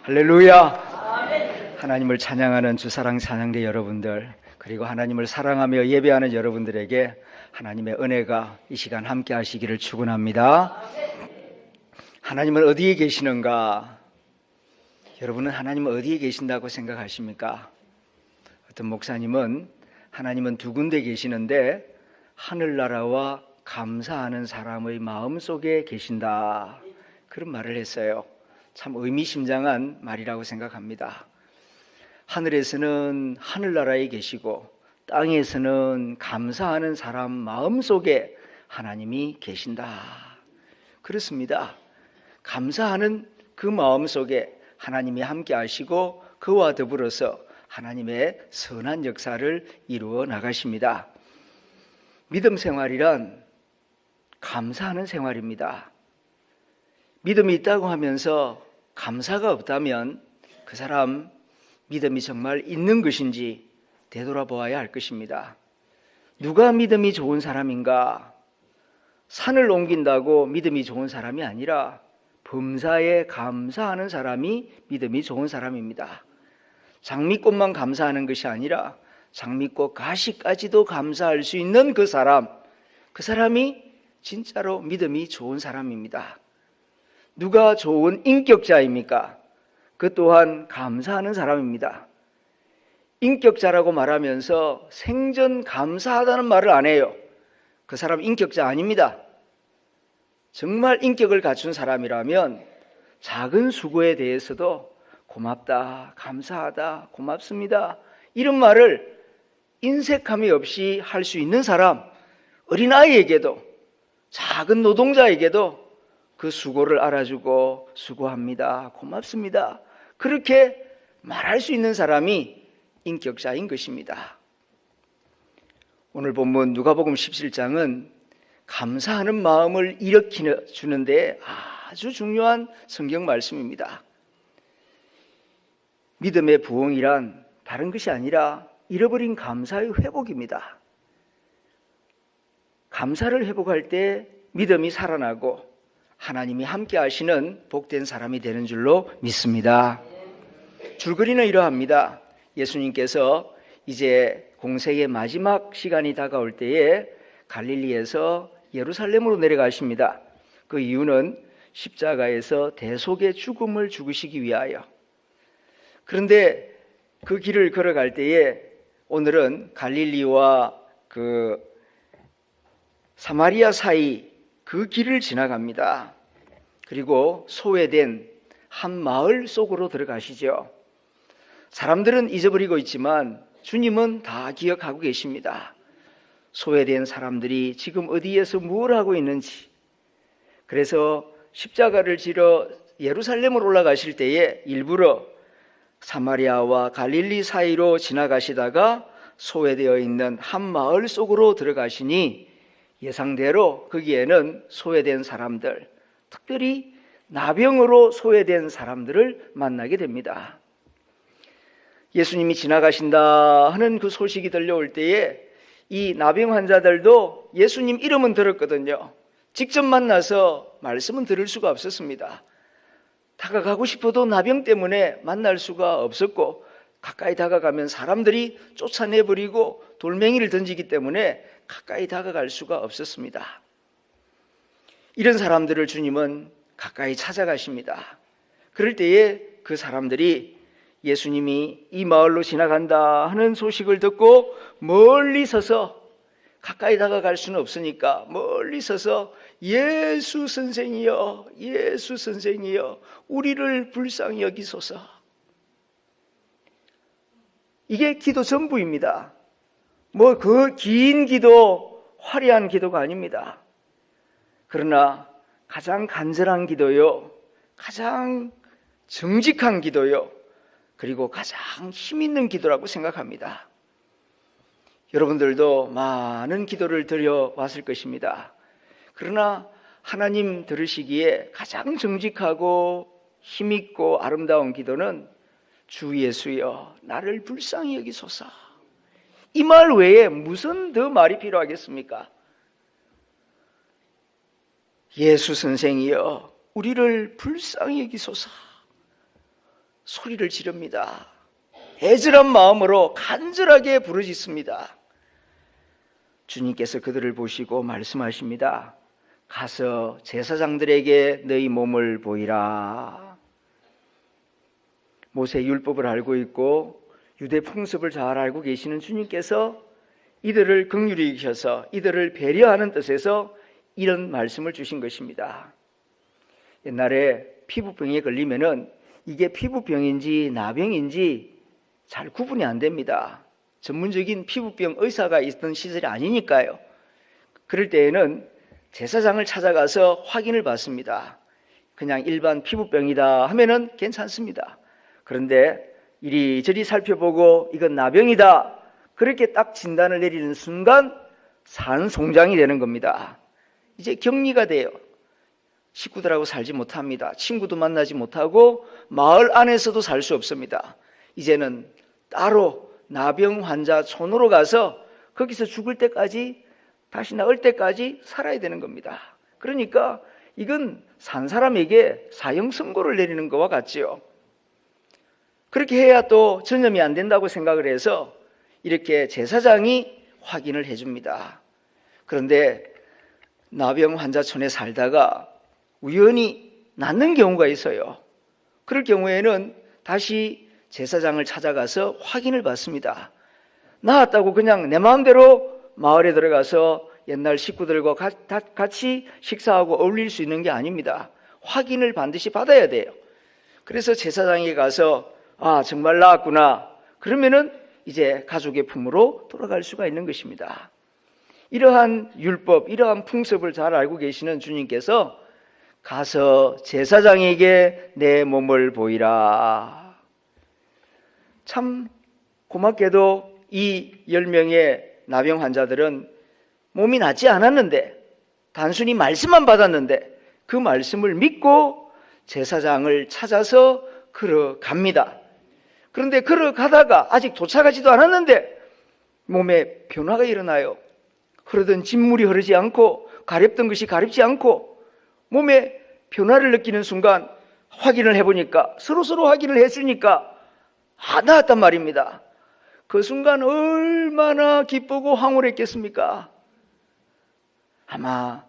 할렐루야. 하나님을 찬양하는 주사랑 찬양대 여러분들, 그리고 하나님을 사랑하며 예배하는 여러분들에게 하나님의 은혜가 이 시간 함께 하시기를 축원합니다. 하나님은 어디에 계시는가? 여러분은 하나님은 어디에 계신다고 생각하십니까? 어떤 목사님은 하나님은 두 군데 계시는데 하늘나라와 감사하는 사람의 마음속에 계신다, 그런 말을 했어요. 참 의미심장한 말이라고 생각합니다. 하늘에서는 하늘나라에 계시고 땅에서는 감사하는 사람 마음속에 하나님이 계신다, 그렇습니다. 감사하는 그 마음속에 하나님이 함께 하시고 그와 더불어서 하나님의 선한 역사를 이루어 나가십니다. 믿음 생활이란 감사하는 생활입니다. 믿음이 있다고 하면서 감사가 없다면 그 사람 믿음이 정말 있는 것인지 되돌아보아야 할 것입니다. 누가 믿음이 좋은 사람인가? 산을 옮긴다고 믿음이 좋은 사람이 아니라 범사에 감사하는 사람이 믿음이 좋은 사람입니다. 장미꽃만 감사하는 것이 아니라 장미꽃 가시까지도 감사할 수 있는 그 사람이 진짜로 믿음이 좋은 사람입니다. 누가 좋은 인격자입니까? 그 또한 감사하는 사람입니다. 인격자라고 말하면서 생전 감사하다는 말을 안 해요. 그 사람 인격자 아닙니다. 정말 인격을 갖춘 사람이라면 작은 수고에 대해서도 고맙다, 감사하다, 고맙습니다, 이런 말을 인색함이 없이 할 수 있는 사람, 어린아이에게도 작은 노동자에게도 그 수고를 알아주고 수고합니다, 고맙습니다, 그렇게 말할 수 있는 사람이 인격자인 것입니다. 오늘 본문 누가복음 17장은 감사하는 마음을 일으켜 주는데 아주 중요한 성경 말씀입니다. 믿음의 부흥이란 다른 것이 아니라 잃어버린 감사의 회복입니다. 감사를 회복할 때 믿음이 살아나고 하나님이 함께 하시는 복된 사람이 되는 줄로 믿습니다. 줄거리는 이러합니다. 예수님께서 이제 공생의 마지막 시간이 다가올 때에 갈릴리에서 예루살렘으로 내려가십니다. 그 이유는 십자가에서 대속의 죽음을 죽으시기 위하여. 그런데 그 길을 걸어갈 때에 오늘은 갈릴리와 그 사마리아 사이 그 길을 지나갑니다. 그리고 소외된 한 마을 속으로 들어가시죠. 사람들은 잊어버리고 있지만 주님은 다 기억하고 계십니다. 소외된 사람들이 지금 어디에서 무엇을 하고 있는지. 그래서 십자가를 지러 예루살렘으로 올라가실 때에 일부러 사마리아와 갈릴리 사이로 지나가시다가 소외되어 있는 한 마을 속으로 들어가시니 예상대로 거기에는 소외된 사람들, 특별히 나병으로 소외된 사람들을 만나게 됩니다. 예수님이 지나가신다 하는 그 소식이 들려올 때에 이 나병 환자들도 예수님 이름은 들었거든요. 직접 만나서 말씀은 들을 수가 없었습니다. 다가가고 싶어도 나병 때문에 만날 수가 없었고, 가까이 다가가면 사람들이 쫓아내버리고 돌멩이를 던지기 때문에 가까이 다가갈 수가 없었습니다. 이런 사람들을 주님은 가까이 찾아가십니다. 그럴 때에 그 사람들이 예수님이 이 마을로 지나간다 하는 소식을 듣고 멀리 서서, 가까이 다가갈 수는 없으니까 멀리 서서 예수 선생이여, 예수 선생이여, 우리를 불쌍히 여기소서. 이게 기도 전부입니다. 뭐 그 긴 기도, 화려한 기도가 아닙니다. 그러나 가장 간절한 기도요, 가장 정직한 기도요, 그리고 가장 힘 있는 기도라고 생각합니다. 여러분들도 많은 기도를 드려왔을 것입니다. 그러나 하나님 들으시기에 가장 정직하고 힘있고 아름다운 기도는 주 예수여, 나를 불쌍히 여기소서. 이 말 외에 무슨 더 말이 필요하겠습니까? 예수 선생이여, 우리를 불쌍히 여기소서. 소리를 지릅니다. 애절한 마음으로 간절하게 부르짖습니다. 주님께서 그들을 보시고 말씀하십니다. 가서 제사장들에게 너희 몸을 보이라. 모세 율법을 알고 있고 유대 풍습을 잘 알고 계시는 주님께서 이들을 긍휼히 여기셔서 이들을 배려하는 뜻에서 이런 말씀을 주신 것입니다. 옛날에 피부병에 걸리면은 이게 피부병인지 나병인지 잘 구분이 안 됩니다. 전문적인 피부병 의사가 있던 시절이 아니니까요. 그럴 때에는 제사장을 찾아가서 확인을 받습니다. 그냥 일반 피부병이다 하면은 괜찮습니다. 그런데 이리저리 살펴보고 이건 나병이다 그렇게 딱 진단을 내리는 순간 산송장이 되는 겁니다. 이제 격리가 돼요. 식구들하고 살지 못합니다. 친구도 만나지 못하고 마을 안에서도 살 수 없습니다. 이제는 따로 나병 환자 촌으로 가서 거기서 죽을 때까지 다시 나을 때까지 살아야 되는 겁니다. 그러니까 이건 산 사람에게 사형 선고를 내리는 것과 같지요. 그렇게 해야 또 전염이 안 된다고 생각을 해서 이렇게 제사장이 확인을 해줍니다. 그런데 나병 환자촌에 살다가 우연히 낫는 경우가 있어요. 그럴 경우에는 다시 제사장을 찾아가서 확인을 받습니다. 나았다고 그냥 내 마음대로 마을에 들어가서 옛날 식구들과 같이 식사하고 어울릴 수 있는 게 아닙니다. 확인을 반드시 받아야 돼요. 그래서 제사장에 가서 정말 나았구나. 그러면은 이제 가족의 품으로 돌아갈 수가 있는 것입니다. 이러한 율법, 이러한 풍습을 잘 알고 계시는 주님께서 가서 제사장에게 내 몸을 보이라. 참 고맙게도 이 10명의 나병 환자들은 몸이 낫지 않았는데 단순히 말씀만 받았는데 그 말씀을 믿고 제사장을 찾아서 걸어갑니다. 그런데 걸어가다가 아직 도착하지도 않았는데 몸에 변화가 일어나요. 흐르던 진물이 흐르지 않고 가렵던 것이 가렵지 않고 몸에 변화를 느끼는 순간 확인을 해보니까 서로 확인을 해주니까 나았단 말입니다. 그 순간 얼마나 기쁘고 황홀했겠습니까? 아마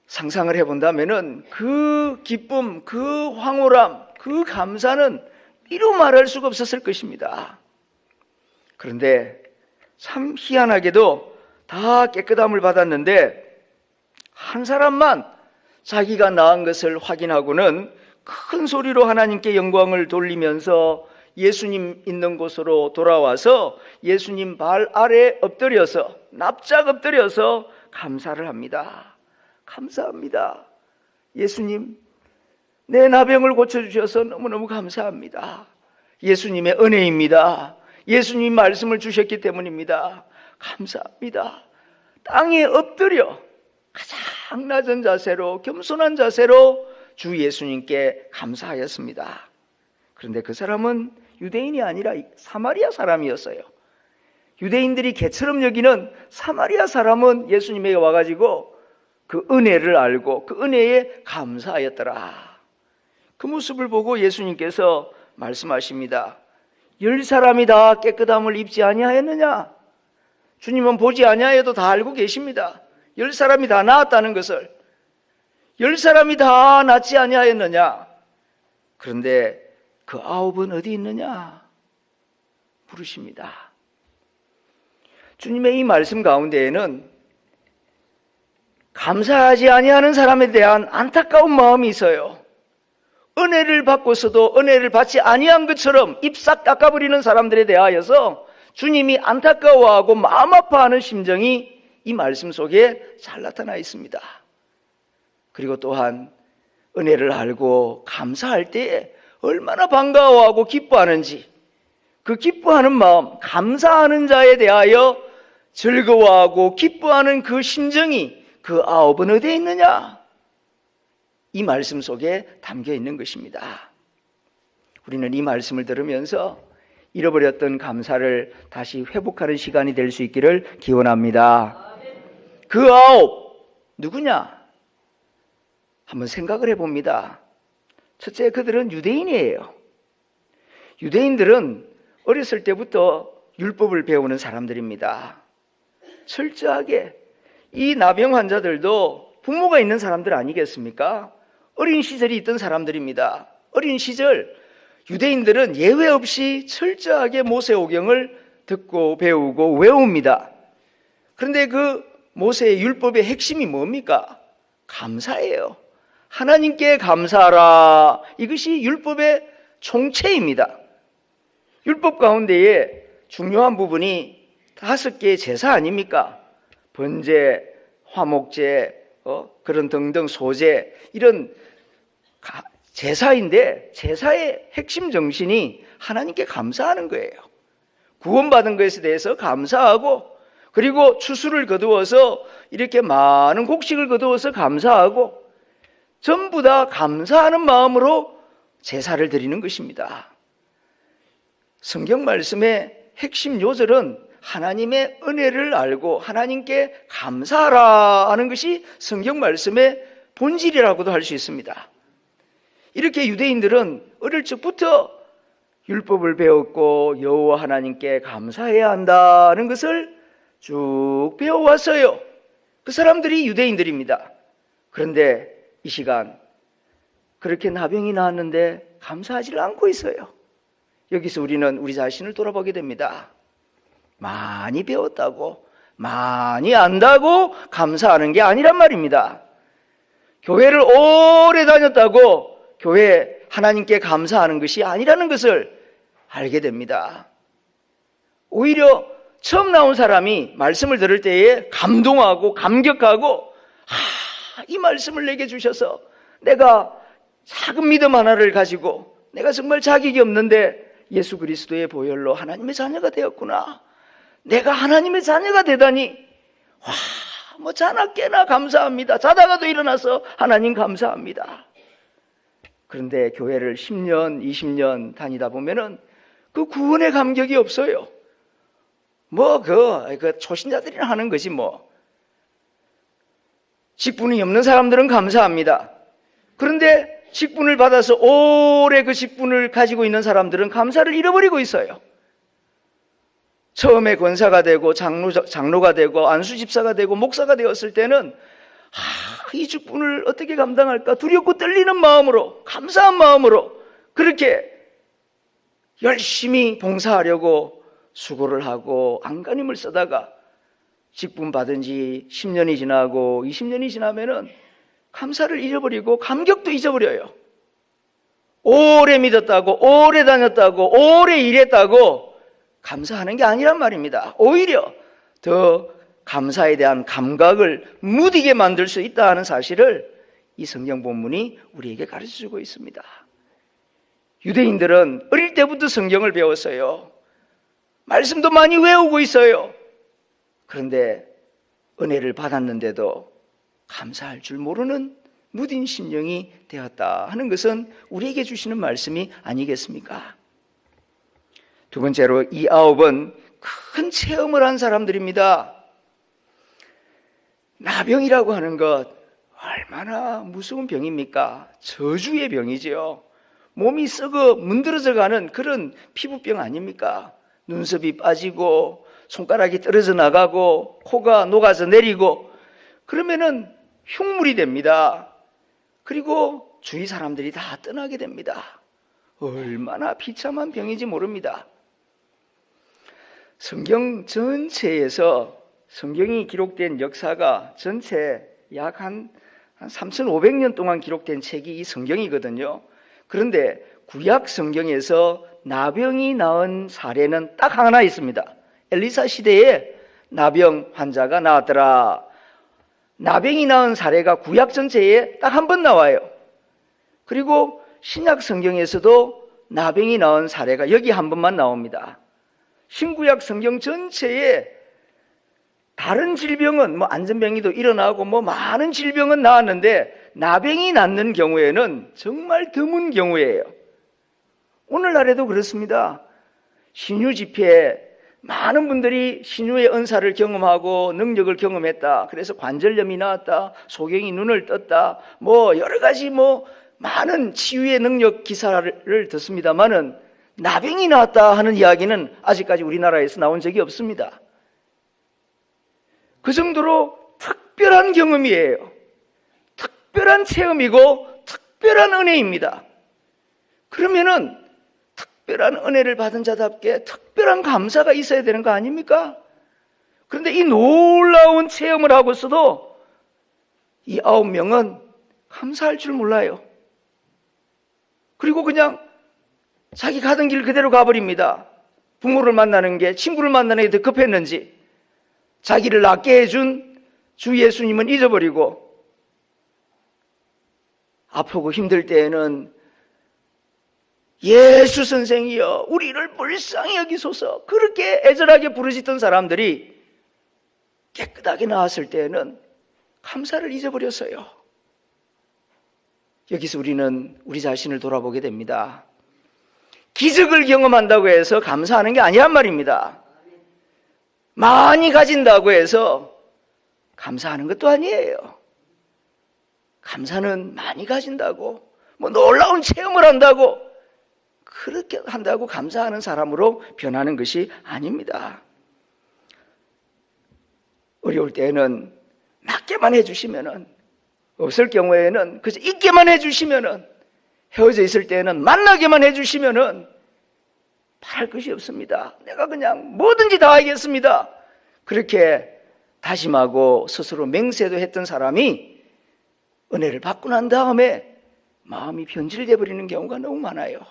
상상을 해본다면은 그 기쁨, 그 황홀함, 그 감사는 이루 말할 수가 없었을 것입니다. 그런데 참 희한하게도 다 깨끗함을 받았는데 한 사람만 자기가 나은 것을 확인하고는 큰 소리로 하나님께 영광을 돌리면서 예수님 있는 곳으로 돌아와서 예수님 발 아래 엎드려서 납작 엎드려서 감사를 합니다. 감사합니다. 예수님, 내 나병을 고쳐주셔서 너무너무 감사합니다. 예수님의 은혜입니다. 예수님 말씀을 주셨기 때문입니다. 감사합니다. 땅에 엎드려 가장 낮은 자세로 겸손한 자세로 주 예수님께 감사하였습니다. 그런데 그 사람은 유대인이 아니라 사마리아 사람이었어요. 유대인들이 개처럼 여기는 사마리아 사람은 예수님에게 와가지고 그 은혜를 알고 그 은혜에 감사하였더라. 그 모습을 보고 예수님께서 말씀하십니다. 10사람이 다 깨끗함을 입지 아니하였느냐? 주님은 보지 아니하여도 다 알고 계십니다. 10사람이 다 나았다는 것을. 10사람이 다 낫지 아니하였느냐? 그런데 그 9은 어디 있느냐? 물으십니다. 주님의 이 말씀 가운데에는 감사하지 아니하는 사람에 대한 안타까운 마음이 있어요. 은혜를 받고서도 은혜를 받지 아니한 것처럼 입 싹 닦아버리는 사람들에 대하여서 주님이 안타까워하고 마음 아파하는 심정이 이 말씀 속에 잘 나타나 있습니다. 그리고 또한 은혜를 알고 감사할 때에 얼마나 반가워하고 기뻐하는지 그 기뻐하는 마음, 감사하는 자에 대하여 즐거워하고 기뻐하는 그 심정이 그 9은 어디에 있느냐? 이 말씀 속에 담겨 있는 것입니다. 우리는 이 말씀을 들으면서 잃어버렸던 감사를 다시 회복하는 시간이 될 수 있기를 기원합니다. 그 9 누구냐? 한번 생각을 해봅니다. 첫째, 그들은 유대인이에요. 유대인들은 어렸을 때부터 율법을 배우는 사람들입니다. 철저하게. 이 나병 환자들도 부모가 있는 사람들 아니겠습니까? 어린 시절이 있던 사람들입니다. 어린 시절 유대인들은 예외 없이 철저하게 모세오경을 듣고 배우고 외웁니다. 그런데 그 모세의 율법의 핵심이 뭡니까? 감사예요. 하나님께 감사하라. 이것이 율법의 총체입니다. 율법 가운데에 중요한 부분이 5개의 제사 아닙니까? 번제, 화목제, 그런 등등 소제, 이런 제사인데 제사의 핵심 정신이 하나님께 감사하는 거예요. 구원받은 것에 대해서 감사하고, 그리고 추수를 거두어서 이렇게 많은 곡식을 거두어서 감사하고, 전부 다 감사하는 마음으로 제사를 드리는 것입니다. 성경 말씀의 핵심 요절은 하나님의 은혜를 알고 하나님께 감사하라 하는 것이 성경 말씀의 본질이라고도 할 수 있습니다. 이렇게 유대인들은 어릴 적부터 율법을 배웠고 여호와 하나님께 감사해야 한다는 것을 쭉 배워왔어요. 그 사람들이 유대인들입니다. 그런데 이 시간 그렇게 나병이 나왔는데 감사하지 않고 있어요. 여기서 우리는 우리 자신을 돌아보게 됩니다. 많이 배웠다고, 많이 안다고 감사하는 게 아니란 말입니다. 교회를 오래 다녔다고 교회 하나님께 감사하는 것이 아니라는 것을 알게 됩니다. 오히려 처음 나온 사람이 말씀을 들을 때에 감동하고 감격하고, 이 말씀을 내게 주셔서 내가 작은 믿음 하나를 가지고 내가 정말 자격이 없는데 예수 그리스도의 보혈로 하나님의 자녀가 되었구나. 내가 하나님의 자녀가 되다니, 뭐 자나 깨나 감사합니다. 자다가도 일어나서 하나님 감사합니다. 그런데 교회를 10년, 20년 다니다 보면은 그 구원의 감격이 없어요. 그 초신자들이나 하는 거지 뭐. 직분이 없는 사람들은 감사합니다. 그런데 직분을 받아서 오래 그 직분을 가지고 있는 사람들은 감사를 잃어버리고 있어요. 처음에 권사가 되고 장로가 되고 안수집사가 되고 목사가 되었을 때는 이 직분을 어떻게 감당할까 두렵고 떨리는 마음으로, 감사한 마음으로 그렇게 열심히 봉사하려고 수고를 하고 안간힘을 쓰다가 직분 받은 지 10년이 지나고 20년이 지나면은 감사를 잃어버리고 감격도 잊어버려요. 오래 믿었다고, 오래 다녔다고, 오래 일했다고 감사하는 게 아니란 말입니다. 오히려 더 감사에 대한 감각을 무디게 만들 수 있다 하는 사실을 이 성경 본문이 우리에게 가르쳐주고 있습니다. 유대인들은 어릴 때부터 성경을 배웠어요. 말씀도 많이 외우고 있어요. 그런데 은혜를 받았는데도 감사할 줄 모르는 무딘 심령이 되었다 하는 것은 우리에게 주시는 말씀이 아니겠습니까? 두 번째로 이 9은 큰 체험을 한 사람들입니다. 나병이라고 하는 것 얼마나 무서운 병입니까? 저주의 병이죠. 몸이 썩어 문드러져 가는 그런 피부병 아닙니까? 눈썹이 빠지고 손가락이 떨어져 나가고 코가 녹아서 내리고 그러면은 흉물이 됩니다. 그리고 주위 사람들이 다 떠나게 됩니다. 얼마나 비참한 병인지 모릅니다. 성경 전체에서 성경이 기록된 역사가 전체 약 한 3,500년 동안 기록된 책이 이 성경이거든요. 그런데 구약 성경에서 나병이 나은 사례는 딱 하나 있습니다. 엘리사 시대에 나병 환자가 나왔더라. 나병이 나은 사례가 구약 전체에 딱 한 번 나와요. 그리고 신약 성경에서도 나병이 나은 사례가 여기 한 번만 나옵니다. 신구약 성경 전체에 다른 질병은 안전병이도 일어나고 많은 질병은 나왔는데 나병이 낫는 경우에는 정말 드문 경우예요. 오늘날에도 그렇습니다. 신유 집회에 많은 분들이 신유의 은사를 경험하고 능력을 경험했다. 그래서 관절염이 나왔다. 소경이 눈을 떴다. 여러 가지 많은 치유의 능력 기사를 듣습니다만은 나병이 나왔다 하는 이야기는 아직까지 우리나라에서 나온 적이 없습니다. 그 정도로 특별한 경험이에요. 특별한 체험이고 특별한 은혜입니다. 그러면은 특별한 은혜를 받은 자답게 특별한 감사가 있어야 되는 거 아닙니까? 그런데 이 놀라운 체험을 하고서도 이 9명은 감사할 줄 몰라요. 그리고 그냥 자기 가던 길 그대로 가버립니다. 부모를 만나는 게, 친구를 만나는 게 더 급했는지 자기를 낫게 해준 주 예수님은 잊어버리고 아프고 힘들 때에는 예수 선생이여 우리를 불쌍히 여기소서 그렇게 애절하게 부르짖던 사람들이 깨끗하게 나았을 때에는 감사를 잊어버렸어요. 여기서 우리는 우리 자신을 돌아보게 됩니다. 기적을 경험한다고 해서 감사하는 게 아니란 말입니다. 많이 가진다고 해서 감사하는 것도 아니에요. 감사는 많이 가진다고, 놀라운 체험을 한다고, 그렇게 한다고 감사하는 사람으로 변하는 것이 아닙니다. 어려울 때는 낫게만 해주시면은, 없을 경우에는 그저 있게만 해주시면은, 헤어져 있을 때는 만나게만 해주시면은 바랄 것이 없습니다. 내가 그냥 뭐든지 다 하겠습니다. 그렇게 다짐하고 스스로 맹세도 했던 사람이 은혜를 받고 난 다음에 마음이 변질되어 버리는 경우가 너무 많아요.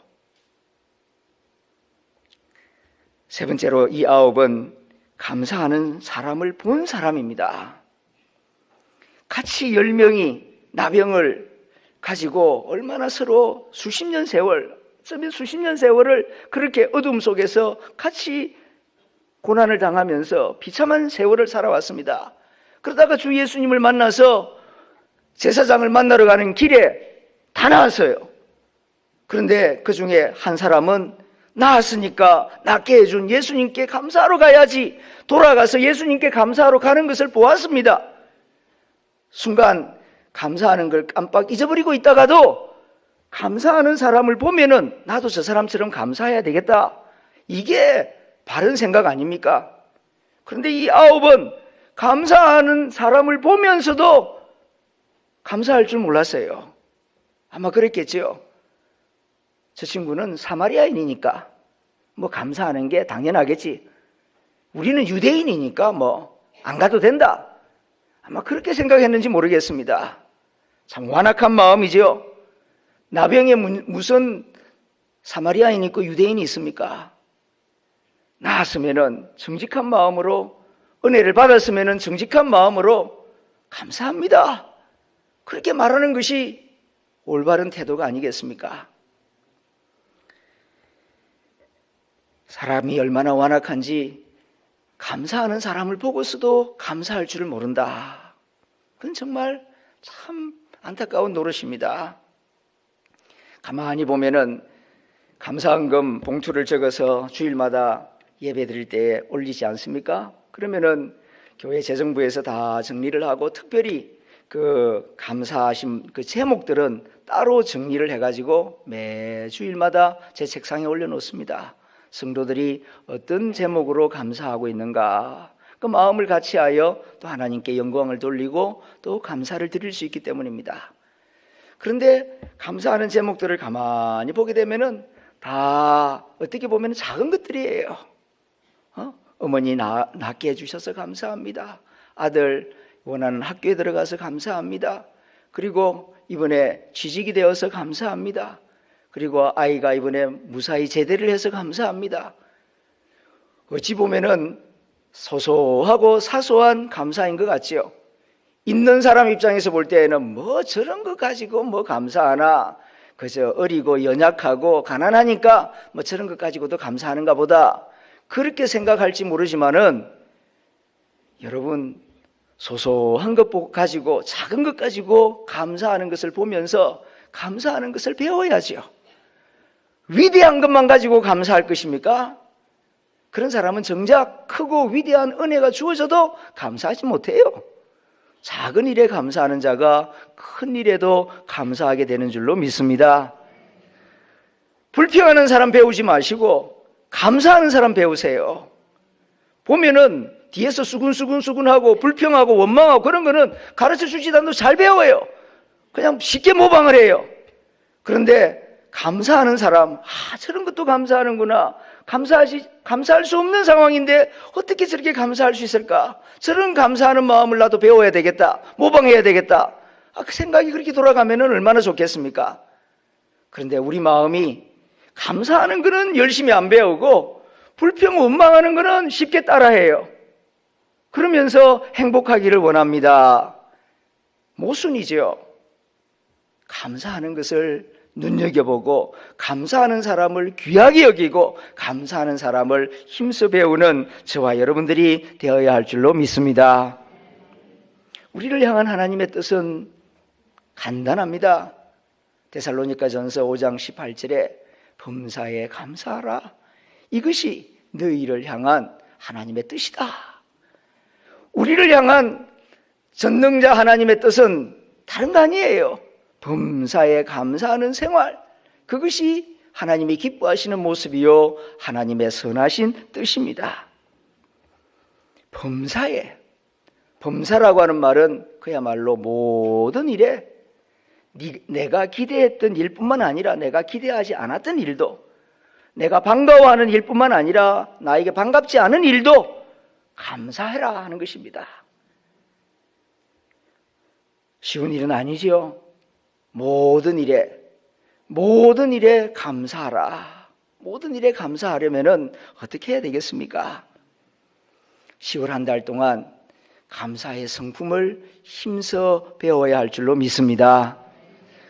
세 번째로 이 9은 감사하는 사람을 본 사람입니다. 같이 10명이 나병을 가지고 얼마나 서로 수십 년 세월을 그렇게 어둠 속에서 같이 고난을 당하면서 비참한 세월을 살아왔습니다. 그러다가 주 예수님을 만나서 제사장을 만나러 가는 길에 다 나았어요. 그런데 그 중에 한 사람은 나았으니까 낫게 해준 예수님께 감사하러 가야지, 돌아가서 예수님께 감사하러 가는 것을 보았습니다. 순간 감사하는 걸 깜빡 잊어버리고 있다가도 감사하는 사람을 보면은 나도 저 사람처럼 감사해야 되겠다, 이게 바른 생각 아닙니까? 그런데 이 9은 감사하는 사람을 보면서도 감사할 줄 몰랐어요. 아마 그랬겠죠. 저 친구는 사마리아인이니까 감사하는 게 당연하겠지. 우리는 유대인이니까 안 가도 된다. 아마 그렇게 생각했는지 모르겠습니다. 참 완악한 마음이죠. 나병에 무슨 사마리아인이 있고 유대인이 있습니까? 나았으면은 정직한 마음으로, 은혜를 받았으면은 정직한 마음으로 감사합니다, 그렇게 말하는 것이 올바른 태도가 아니겠습니까? 사람이 얼마나 완악한지 감사하는 사람을 보고서도 감사할 줄을 모른다. 그건 정말 참 안타까운 노릇입니다. 가만히 보면은 감사헌금 봉투를 적어서 주일마다 예배 드릴 때 올리지 않습니까? 그러면은 교회 재정부에서 다 정리를 하고 특별히 그 감사하신 그 제목들은 따로 정리를 해가지고 매 주일마다 제 책상에 올려놓습니다. 성도들이 어떤 제목으로 감사하고 있는가, 그 마음을 같이하여 또 하나님께 영광을 돌리고 또 감사를 드릴 수 있기 때문입니다. 그런데 감사하는 제목들을 가만히 보게 되면은 다 어떻게 보면 작은 것들이에요. 어머니 낫게 해주셔서 감사합니다. 아들 원하는 학교에 들어가서 감사합니다. 그리고 이번에 취직이 되어서 감사합니다. 그리고 아이가 이번에 무사히 제대를 해서 감사합니다. 어찌 보면은 소소하고 사소한 감사인 것 같지요. 있는 사람 입장에서 볼 때에는 저런 거 가지고 감사하나, 그저 어리고 연약하고 가난하니까 저런 것 가지고도 감사하는가 보다, 그렇게 생각할지 모르지만은 여러분, 소소한 것 가지고, 작은 것 가지고 감사하는 것을 보면서 감사하는 것을 배워야지요. 위대한 것만 가지고 감사할 것입니까? 그런 사람은 정작 크고 위대한 은혜가 주어져도 감사하지 못해요. 작은 일에 감사하는 자가 큰 일에도 감사하게 되는 줄로 믿습니다. 불평하는 사람 배우지 마시고 감사하는 사람 배우세요. 보면은 뒤에서 수근수근하고 불평하고 원망하고 그런 거는 가르쳐 주지도 않고 잘 배워요. 그냥 쉽게 모방을 해요. 그런데 감사하는 사람, 저런 것도 감사하는구나. 감사할 수 없는 상황인데 어떻게 저렇게 감사할 수 있을까? 저런 감사하는 마음을 나도 배워야 되겠다. 모방해야 되겠다. 그 생각이 그렇게 돌아가면 얼마나 좋겠습니까? 그런데 우리 마음이 감사하는 거는 열심히 안 배우고 불평, 원망하는 거는 쉽게 따라해요. 그러면서 행복하기를 원합니다. 모순이죠. 감사하는 것을 눈여겨보고 감사하는 사람을 귀하게 여기고 감사하는 사람을 힘써 배우는 저와 여러분들이 되어야 할 줄로 믿습니다. 우리를 향한 하나님의 뜻은 간단합니다. 데살로니가전서 5장 18절에 범사에 감사하라. 이것이 너희를 향한 하나님의 뜻이다. 우리를 향한 전능자 하나님의 뜻은 다른 거 아니에요. 범사에 감사하는 생활, 그것이 하나님이 기뻐하시는 모습이요 하나님의 선하신 뜻입니다. 범사라고 하는 말은 그야말로 모든 일에 내가 기대했던 일뿐만 아니라 내가 기대하지 않았던 일도, 내가 반가워하는 일뿐만 아니라 나에게 반갑지 않은 일도 감사해라 하는 것입니다. 쉬운 일은 아니지요. 모든 일에 감사하라. 모든 일에 감사하려면 어떻게 해야 되겠습니까? 10월 한 달 동안 감사의 성품을 힘써 배워야 할 줄로 믿습니다.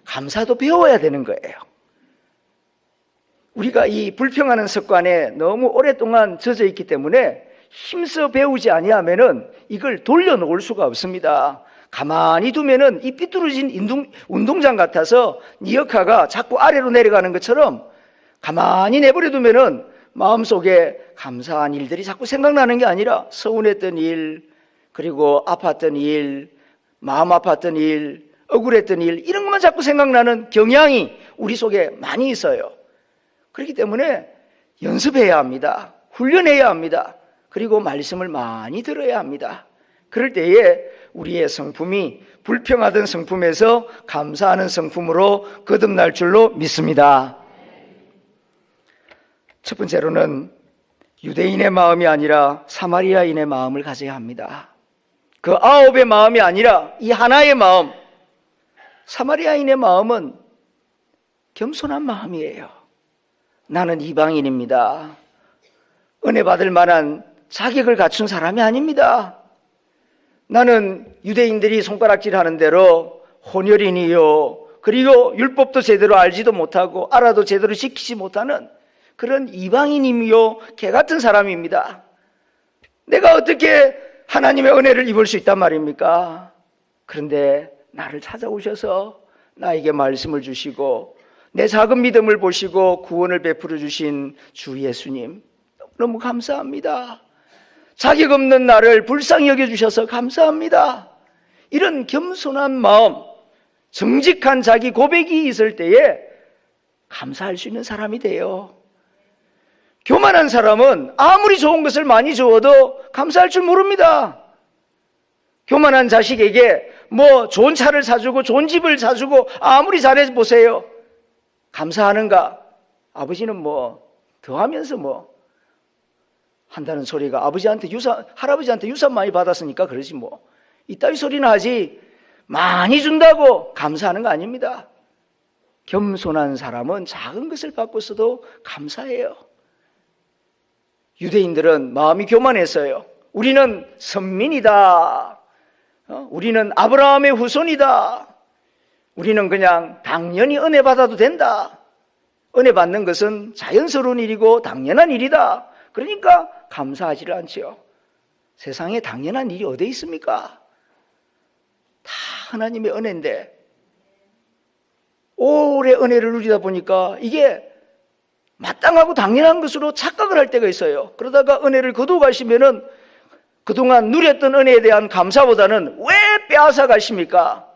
감사도 배워야 되는 거예요. 우리가 이 불평하는 습관에 너무 오랫동안 젖어 있기 때문에 힘써 배우지 아니하면은 이걸 돌려놓을 수가 없습니다. 가만히 두면은 이 삐뚤어진 운동장 같아서 니 역하가 자꾸 아래로 내려가는 것처럼 가만히 내버려 두면은 마음속에 감사한 일들이 자꾸 생각나는 게 아니라 서운했던 일, 그리고 아팠던 일, 마음 아팠던 일, 억울했던 일, 이런 것만 자꾸 생각나는 경향이 우리 속에 많이 있어요. 그렇기 때문에 연습해야 합니다. 훈련해야 합니다. 그리고 말씀을 많이 들어야 합니다. 그럴 때에 우리의 성품이 불평하던 성품에서 감사하는 성품으로 거듭날 줄로 믿습니다. 첫 번째로는 유대인의 마음이 아니라 사마리아인의 마음을 가져야 합니다. 그 9의 마음이 아니라 이 하나의 마음, 사마리아인의 마음은 겸손한 마음이에요. 나는 이방인입니다. 은혜 받을 만한 자격을 갖춘 사람이 아닙니다. 나는 유대인들이 손가락질하는 대로 혼혈인이요, 그리고 율법도 제대로 알지도 못하고 알아도 제대로 지키지 못하는 그런 이방인이요 개 같은 사람입니다. 내가 어떻게 하나님의 은혜를 입을 수 있단 말입니까? 그런데 나를 찾아오셔서 나에게 말씀을 주시고 내 작은 믿음을 보시고 구원을 베풀어 주신 주 예수님, 너무 감사합니다. 자격 없는 나를 불쌍히 여겨주셔서 감사합니다. 이런 겸손한 마음, 정직한 자기 고백이 있을 때에 감사할 수 있는 사람이 돼요. 교만한 사람은 아무리 좋은 것을 많이 주어도 감사할 줄 모릅니다. 교만한 자식에게 좋은 차를 사주고 좋은 집을 사주고 아무리 잘해보세요. 감사하는가? 아버지는 더하면서 한다는 소리가 할아버지한테 유산 많이 받았으니까 그러지 이따위 소리는 하지 많이 준다고 감사하는 거 아닙니다. 겸손한 사람은 작은 것을 받고서도 감사해요. 유대인들은 마음이 교만했어요. 우리는 선민이다. 우리는 아브라함의 후손이다. 우리는 그냥 당연히 은혜 받아도 된다. 은혜 받는 것은 자연스러운 일이고 당연한 일이다. 그러니까 감사하지를 않지요. 세상에 당연한 일이 어디 있습니까? 다 하나님의 은혜인데 오래 은혜를 누리다 보니까 이게 마땅하고 당연한 것으로 착각을 할 때가 있어요. 그러다가 은혜를 거두어가시면은 그동안 누렸던 은혜에 대한 감사보다는 왜 빼앗아 가십니까?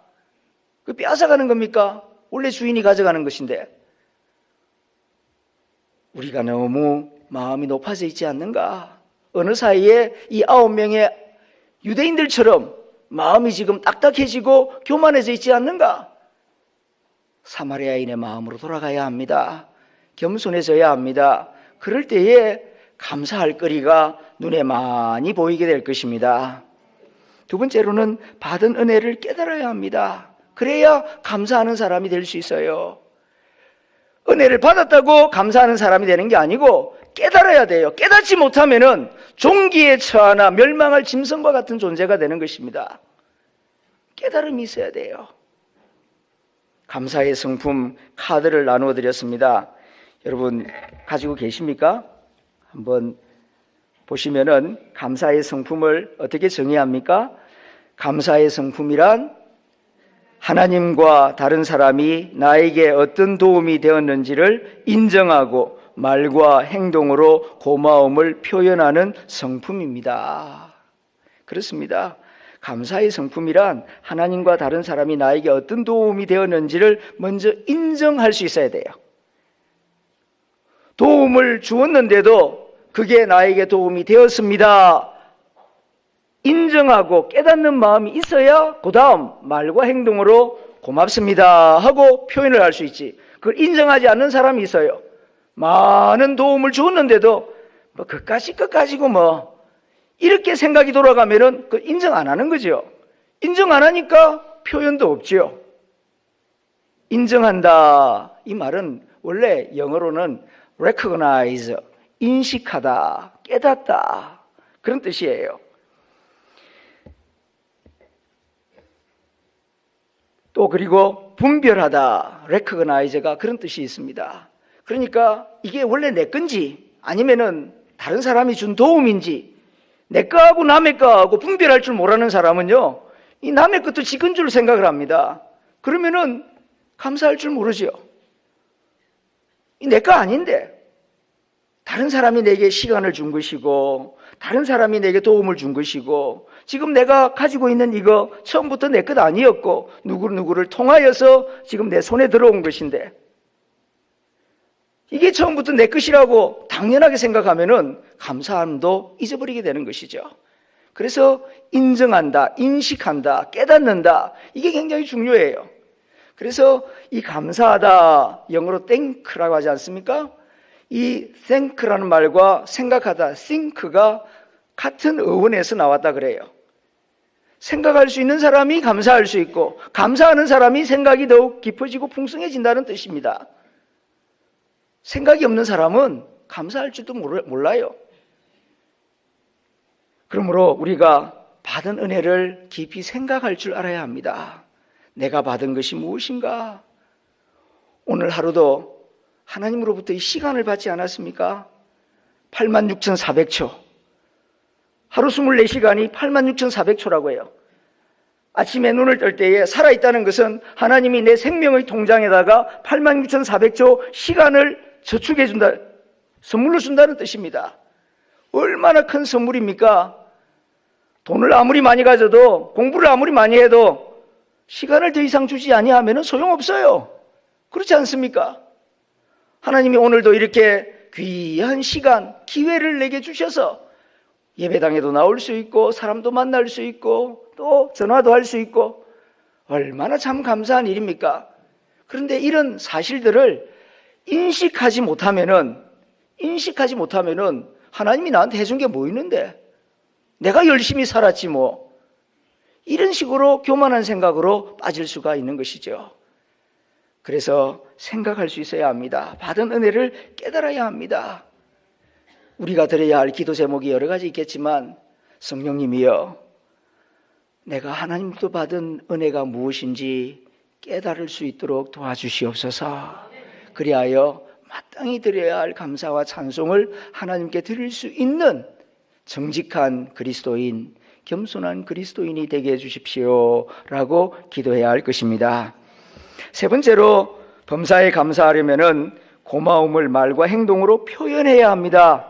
그 빼앗아 가는 겁니까? 원래 주인이 가져가는 것인데. 우리가 너무 마음이 높아져 있지 않는가? 어느 사이에 이 9명의 유대인들처럼 마음이 지금 딱딱해지고 교만해져 있지 않는가? 사마리아인의 마음으로 돌아가야 합니다. 겸손해져야 합니다. 그럴 때에 감사할 거리가 눈에 많이 보이게 될 것입니다. 두 번째로는 받은 은혜를 깨달아야 합니다. 그래야 감사하는 사람이 될 수 있어요. 은혜를 받았다고 감사하는 사람이 되는 게 아니고 깨달아야 돼요. 깨닫지 못하면은 종기에 처하나 멸망할 짐승과 같은 존재가 되는 것입니다. 깨달음이 있어야 돼요. 감사의 성품 카드를 나누어 드렸습니다. 여러분 가지고 계십니까? 한번 보시면은 감사의 성품을 어떻게 정의해야 합니까? 감사의 성품이란 하나님과 다른 사람이 나에게 어떤 도움이 되었는지를 인정하고 말과 행동으로 고마움을 표현하는 성품입니다. 그렇습니다. 감사의 성품이란 하나님과 다른 사람이 나에게 어떤 도움이 되었는지를 먼저 인정할 수 있어야 돼요. 도움을 주었는데도 그게 나에게 도움이 되었습니다. 인정하고 깨닫는 마음이 있어야 그 다음 말과 행동으로 고맙습니다 하고 표현을 할 수 있지. 그걸 인정하지 않는 사람이 있어요. 많은 도움을 주었는데도 끝까지고 이렇게 생각이 돌아가면은 그 인정 안 하는 거죠. 인정 안 하니까 표현도 없지요. 인정한다 이 말은 원래 영어로는 recognize, 인식하다, 깨닫다 그런 뜻이에요. 또 그리고 분별하다, recognize가 그런 뜻이 있습니다. 그러니까 이게 원래 내 건지 아니면은 다른 사람이 준 도움인지 내 거하고 남의 거하고 분별할 줄 모르는 사람은요, 이 남의 것도 지 건 줄 생각을 합니다. 그러면은 감사할 줄 모르죠. 이 내 거 아닌데 다른 사람이 내게 시간을 준 것이고 다른 사람이 내게 도움을 준 것이고 지금 내가 가지고 있는 이거 처음부터 내 것 아니었고 누구를 통하여서 지금 내 손에 들어온 것인데 이게 처음부터 내 것이라고 당연하게 생각하면은 감사함도 잊어버리게 되는 것이죠. 그래서 인정한다, 인식한다, 깨닫는다 이게 굉장히 중요해요. 그래서 이 감사하다 영어로 thank라고 하지 않습니까? 이 thank라는 말과 생각하다, think가 같은 어원에서 나왔다 그래요. 생각할 수 있는 사람이 감사할 수 있고 감사하는 사람이 생각이 더욱 깊어지고 풍성해진다는 뜻입니다. 생각이 없는 사람은 감사할 줄도 몰라요. 그러므로 우리가 받은 은혜를 깊이 생각할 줄 알아야 합니다. 내가 받은 것이 무엇인가? 오늘 하루도 하나님으로부터 이 시간을 받지 않았습니까? 86,400초. 하루 24시간이 86,400초라고 해요. 아침에 눈을 뜰 때에 살아있다는 것은 하나님이 내 생명의 통장에다가 86,400초 시간을 저축해 준다, 선물로 준다는 뜻입니다. 얼마나 큰 선물입니까? 돈을 아무리 많이 가져도 공부를 아무리 많이 해도 시간을 더 이상 주지 아니하면 소용없어요. 그렇지 않습니까? 하나님이 오늘도 이렇게 귀한 시간, 기회를 내게 주셔서 예배당에도 나올 수 있고 사람도 만날 수 있고 또 전화도 할 수 있고 얼마나 참 감사한 일입니까? 그런데 이런 사실들을 인식하지 못하면은 하나님이 나한테 해준 게 뭐 있는데 내가 열심히 살았지 뭐 이런 식으로 교만한 생각으로 빠질 수가 있는 것이죠. 그래서 생각할 수 있어야 합니다. 받은 은혜를 깨달아야 합니다. 우리가 드려야 할 기도 제목이 여러 가지 있겠지만 성령님이여 내가 하나님부터 받은 은혜가 무엇인지 깨달을 수 있도록 도와주시옵소서. 그리하여 마땅히 드려야 할 감사와 찬송을 하나님께 드릴 수 있는 정직한 그리스도인, 겸손한 그리스도인이 되게 해주십시오 라고 기도해야 할 것입니다. 세 번째로 범사에 감사하려면 고마움을 말과 행동으로 표현해야 합니다.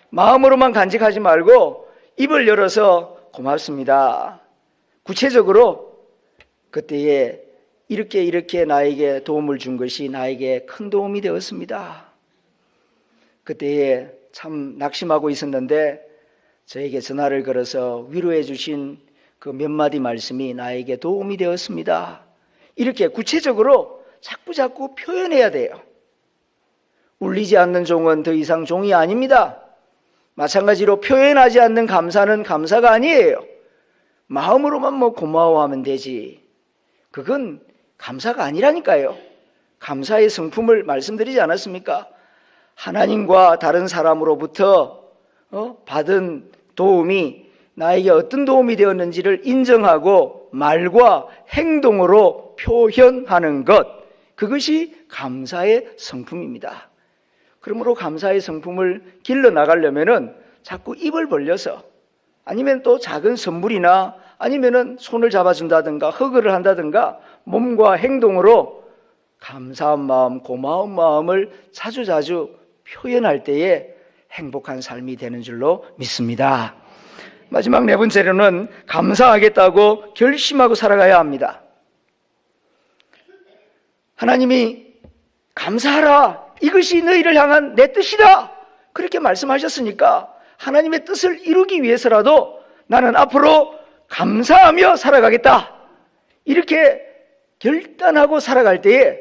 마음으로만 간직하지 말고 입을 열어서 고맙습니다. 구체적으로 그때에 이렇게 나에게 도움을 준 것이 나에게 큰 도움이 되었습니다. 그때에 참 낙심하고 있었는데 저에게 전화를 걸어서 위로해 주신 그 몇 마디 말씀이 나에게 도움이 되었습니다. 이렇게 구체적으로 자꾸 표현해야 돼요. 울리지 않는 종은 더 이상 종이 아닙니다. 마찬가지로 표현하지 않는 감사는 감사가 아니에요. 마음으로만 고마워하면 되지. 그건 감사가 아니라니까요. 감사의 성품을 말씀드리지 않았습니까? 하나님과 다른 사람으로부터 받은 도움이 나에게 어떤 도움이 되었는지를 인정하고 말과 행동으로 표현하는 것, 그것이 감사의 성품입니다. 그러므로 감사의 성품을 길러 나가려면은 자꾸 입을 벌려서, 아니면 또 작은 선물이나 아니면은 손을 잡아준다든가 허그를 한다든가 몸과 행동으로 감사한 마음, 고마운 마음을 자주자주 표현할 때에 행복한 삶이 되는 줄로 믿습니다. 마지막 네 번째로는 감사하겠다고 결심하고 살아가야 합니다. 하나님이 감사하라, 이것이 너희를 향한 내 뜻이다, 그렇게 말씀하셨으니까 하나님의 뜻을 이루기 위해서라도 나는 앞으로 감사하며 살아가겠다, 이렇게 결단하고 살아갈 때에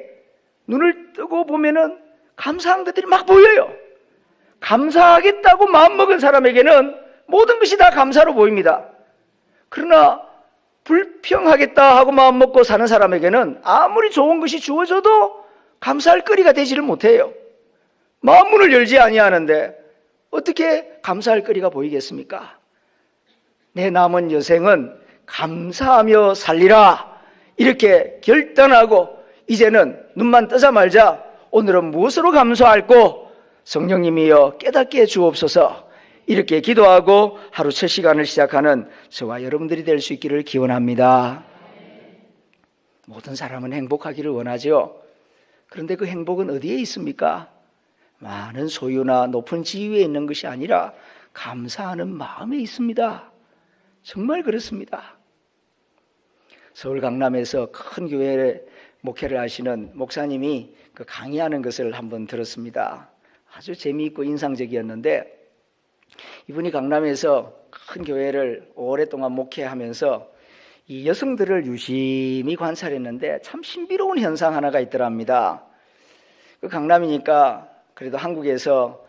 눈을 뜨고 보면은 감사한 것들이 막 보여요. 감사하겠다고 마음먹은 사람에게는 모든 것이 다 감사로 보입니다. 그러나 불평하겠다 하고 마음먹고 사는 사람에게는 아무리 좋은 것이 주어져도 감사할 거리가 되지를 못해요. 마음문을 열지 아니하는데 어떻게 감사할 거리가 보이겠습니까? 내 남은 여생은 감사하며 살리라, 이렇게 결단하고 이제는 눈만 뜨자마자 오늘은 무엇으로 감사할꼬? 성령님이여 깨닫게 해 주옵소서, 이렇게 기도하고 하루 첫 시간을 시작하는 저와 여러분들이 될 수 있기를 기원합니다. 모든 사람은 행복하기를 원하죠. 그런데 그 행복은 어디에 있습니까? 많은 소유나 높은 지위에 있는 것이 아니라 감사하는 마음에 있습니다. 정말 그렇습니다. 서울 강남에서 큰 교회에 목회를 하시는 목사님이 그 강의하는 것을 한번 들었습니다. 아주 재미있고 인상적이었는데, 이분이 강남에서 큰 교회를 오랫동안 목회하면서 이 여성들을 유심히 관찰했는데 참 신비로운 현상 하나가 있더랍니다. 그 강남이니까 그래도 한국에서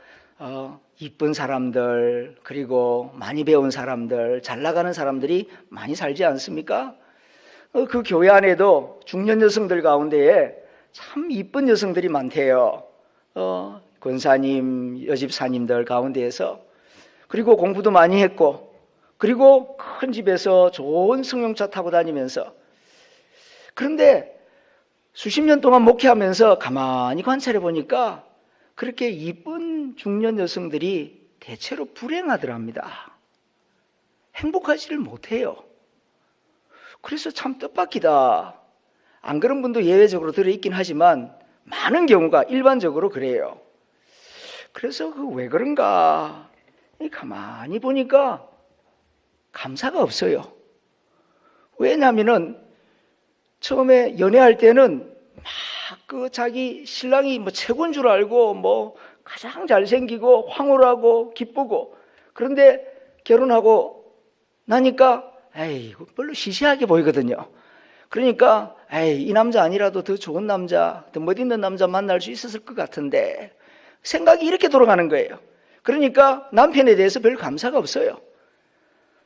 이쁜 사람들, 그리고 많이 배운 사람들, 잘 나가는 사람들이 많이 살지 않습니까? 그 교회 안에도 중년 여성들 가운데에 참 이쁜 여성들이 많대요. 권사님, 여집사님들 가운데에서. 그리고 공부도 많이 했고, 그리고 큰 집에서 좋은 승용차 타고 다니면서. 그런데 수십 년 동안 목회하면서 가만히 관찰해 보니까 그렇게 이쁜 중년 여성들이 대체로 불행하더랍니다. 행복하지를 못해요. 그래서 참 뜻밖이다. 안 그런 분도 예외적으로 들어있긴 하지만 많은 경우가 일반적으로 그래요. 그래서 왜 그런가 가만히 보니까 감사가 없어요. 왜냐하면은 처음에 연애할 때는 막 그 자기 신랑이 최고인 줄 알고 가장 잘생기고 황홀하고 기쁘고, 그런데 결혼하고 나니까 이거 별로 시시하게 보이거든요. 그러니까 이 남자 아니라도 더 좋은 남자, 더 멋있는 남자 만날 수 있었을 것 같은데, 생각이 이렇게 돌아가는 거예요. 그러니까 남편에 대해서 별 감사가 없어요.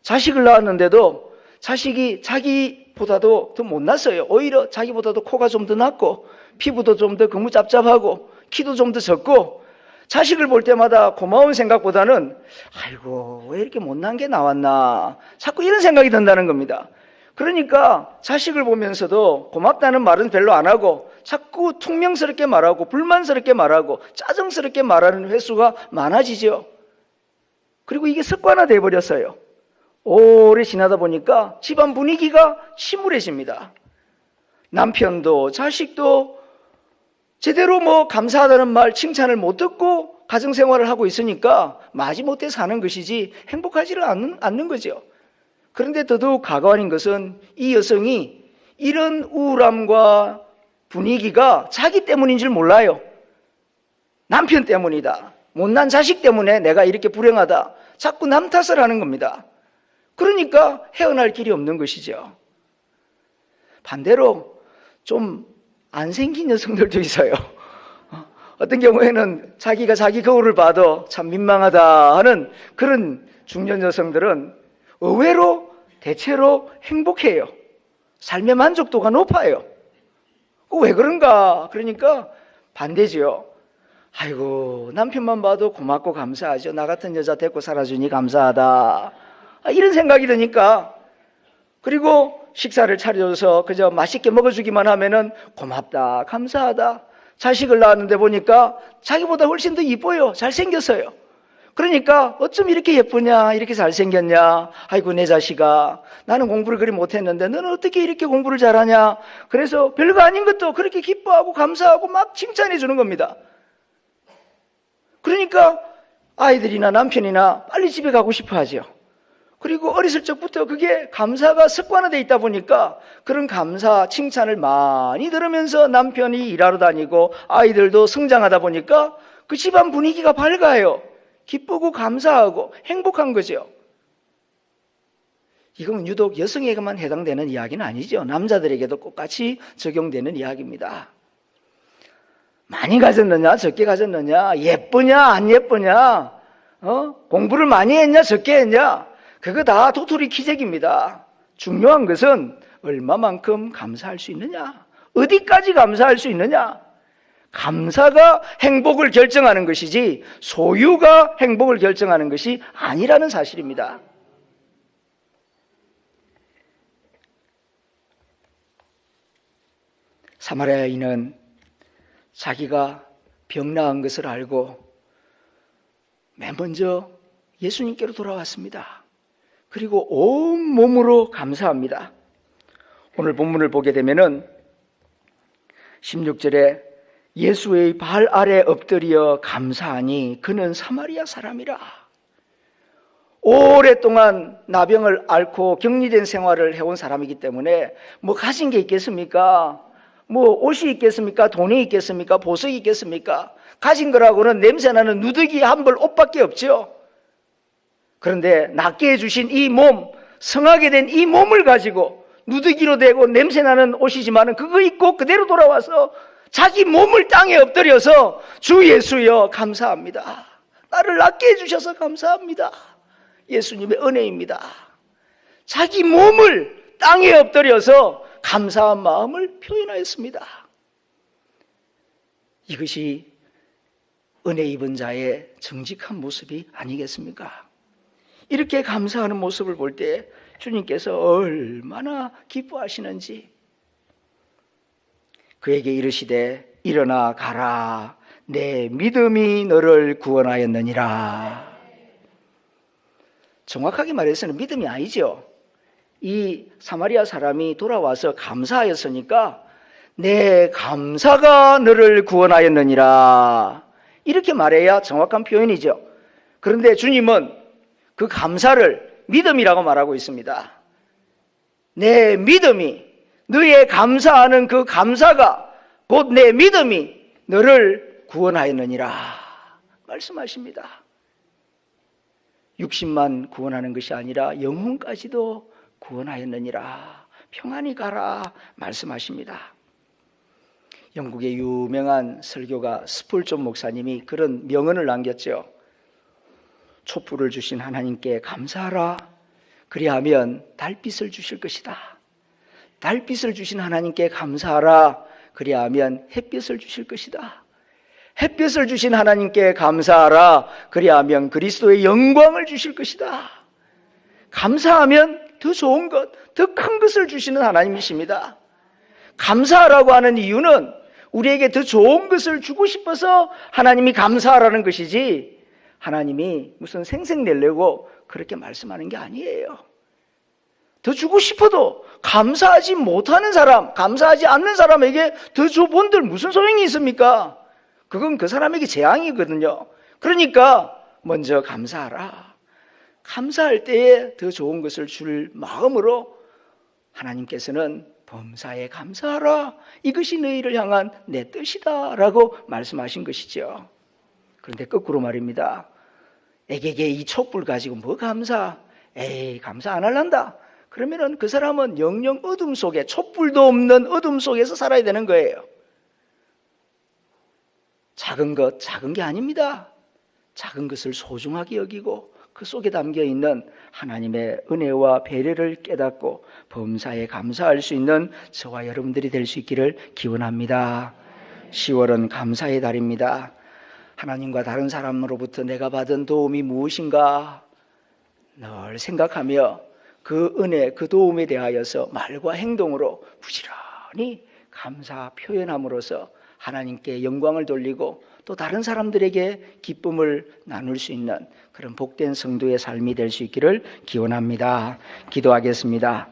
자식을 낳았는데도 자식이 자기보다도 더 못났어요. 오히려 자기보다도 코가 좀 더 낮고 피부도 좀 더 거무짭짭하고 키도 좀 더 적고, 자식을 볼 때마다 고마운 생각보다는 아이고 왜 이렇게 못난 게 나왔나, 자꾸 이런 생각이 든다는 겁니다. 그러니까 자식을 보면서도 고맙다는 말은 별로 안 하고 자꾸 퉁명스럽게 말하고 불만스럽게 말하고 짜증스럽게 말하는 횟수가 많아지죠. 그리고 이게 습관화돼 버렸어요. 오래 지나다 보니까 집안 분위기가 침울해집니다. 남편도 자식도 제대로 감사하다는 말, 칭찬을 못 듣고 가정생활을 하고 있으니까 마지못해 사는 것이지 행복하지를 않는 거죠. 그런데 더더욱 가관인 것은 이 여성이 이런 우울함과 분위기가 자기 때문인 줄 몰라요. 남편 때문이다, 못난 자식 때문에 내가 이렇게 불행하다. 자꾸 남 탓을 하는 겁니다. 그러니까 헤어날 길이 없는 것이죠. 반대로 좀 안 생긴 여성들도 있어요. 어떤 경우에는 자기가 자기 거울을 봐도 참 민망하다 하는 그런 중년 여성들은 의외로 대체로 행복해요. 삶의 만족도가 높아요. 왜 그런가? 그러니까 반대지요. 아이고, 남편만 봐도 고맙고 감사하죠. 나 같은 여자 데리고 살아주니 감사하다. 이런 생각이 드니까, 그리고 식사를 차려줘서 그저 맛있게 먹어주기만 하면은 고맙다, 감사하다. 자식을 낳았는데 보니까 자기보다 훨씬 더 이뻐요. 잘생겼어요. 그러니까 어쩜 이렇게 예쁘냐, 이렇게 잘생겼냐. 아이고, 내 자식아, 나는 공부를 그리 못했는데 너는 어떻게 이렇게 공부를 잘하냐. 그래서 별거 아닌 것도 그렇게 기뻐하고 감사하고 막 칭찬해 주는 겁니다. 그러니까 아이들이나 남편이나 빨리 집에 가고 싶어 하죠. 그리고 어렸을 적부터 그게 감사가 습관화되어 있다 보니까 그런 감사, 칭찬을 많이 들으면서 남편이 일하러 다니고 아이들도 성장하다 보니까 그 집안 분위기가 밝아요. 기쁘고 감사하고 행복한 거죠. 이건 유독 여성에게만 해당되는 이야기는 아니죠. 남자들에게도 똑같이 적용되는 이야기입니다. 많이 가졌느냐, 적게 가졌느냐, 예쁘냐, 안 예쁘냐, 공부를 많이 했냐, 적게 했냐, 그거 다 도토리 키재기입니다. 중요한 것은 얼마만큼 감사할 수 있느냐, 어디까지 감사할 수 있느냐. 감사가 행복을 결정하는 것이지 소유가 행복을 결정하는 것이 아니라는 사실입니다. 사마리아 여인은 자기가 병 나은 것을 알고 맨 먼저 예수님께로 돌아왔습니다. 그리고 온 몸으로 감사합니다. 오늘 본문을 보게 되면은 16절에 예수의 발 아래 엎드려 감사하니 그는 사마리아 사람이라. 오랫동안 나병을 앓고 격리된 생활을 해온 사람이기 때문에 뭐 가진 게 있겠습니까? 뭐 옷이 있겠습니까? 돈이 있겠습니까? 보석이 있겠습니까? 가진 거라고는 냄새나는 누더기 한 벌 옷밖에 없죠. 그런데 낫게 해주신 이 몸, 성하게 된 이 몸을 가지고 누더기로 되고 냄새나는 옷이지만 그거 입고 그대로 돌아와서 자기 몸을 땅에 엎드려서 주 예수여 감사합니다. 나를 낫게 해주셔서 감사합니다. 예수님의 은혜입니다. 자기 몸을 땅에 엎드려서 감사한 마음을 표현하였습니다. 이것이 은혜 입은 자의 정직한 모습이 아니겠습니까? 이렇게 감사하는 모습을 볼 때 주님께서 얼마나 기뻐하시는지. 그에게 이르시되 일어나 가라, 내 믿음이 너를 구원하였느니라. 정확하게 말해서는 믿음이 아니죠. 이 사마리아 사람이 돌아와서 감사하였으니까 내 감사가 너를 구원하였느니라, 이렇게 말해야 정확한 표현이죠. 그런데 주님은 그 감사를 믿음이라고 말하고 있습니다. 내 믿음이, 너의 감사하는 그 감사가 곧 내 믿음이 너를 구원하였느니라 말씀하십니다. 육신만 구원하는 것이 아니라 영혼까지도 구원하였느니라, 평안히 가라 말씀하십니다. 영국의 유명한 설교가 스폴존 목사님이 그런 명언을 남겼죠. 촛불을 주신 하나님께 감사하라. 그리하면 달빛을 주실 것이다. 달빛을 주신 하나님께 감사하라. 그리하면 햇빛을 주실 것이다. 햇빛을 주신 하나님께 감사하라. 그리하면 그리스도의 영광을 주실 것이다. 감사하면 더 좋은 것, 더 큰 것을 주시는 하나님이십니다. 감사하라고 하는 이유는 우리에게 더 좋은 것을 주고 싶어서 하나님이 감사하라는 것이지, 하나님이 무슨 생색 내려고 그렇게 말씀하는 게 아니에요. 더 주고 싶어도 감사하지 못하는 사람, 감사하지 않는 사람에게 더 줘본들 무슨 소용이 있습니까? 그건 그 사람에게 재앙이거든요. 그러니까 먼저 감사하라. 감사할 때에 더 좋은 것을 줄 마음으로 하나님께서는 범사에 감사하라. 이것이 너희를 향한 내 뜻이다 라고 말씀하신 것이죠. 그런데 거꾸로 말입니다. 에게게 이 촛불 가지고 뭐 감사? 에이, 감사 안 할란다. 그러면은 그 사람은 영영 어둠 속에, 촛불도 없는 어둠 속에서 살아야 되는 거예요. 작은 것, 작은 게 아닙니다. 작은 것을 소중하게 여기고 그 속에 담겨 있는 하나님의 은혜와 배려를 깨닫고 범사에 감사할 수 있는 저와 여러분들이 될 수 있기를 기원합니다. 10월은 감사의 달입니다. 하나님과 다른 사람으로부터 내가 받은 도움이 무엇인가 늘 생각하며 그 은혜, 그 도움에 대하여서 말과 행동으로 부지런히 감사 표현함으로써 하나님께 영광을 돌리고 또 다른 사람들에게 기쁨을 나눌 수 있는 그런 복된 성도의 삶이 될 수 있기를 기원합니다. 기도하겠습니다.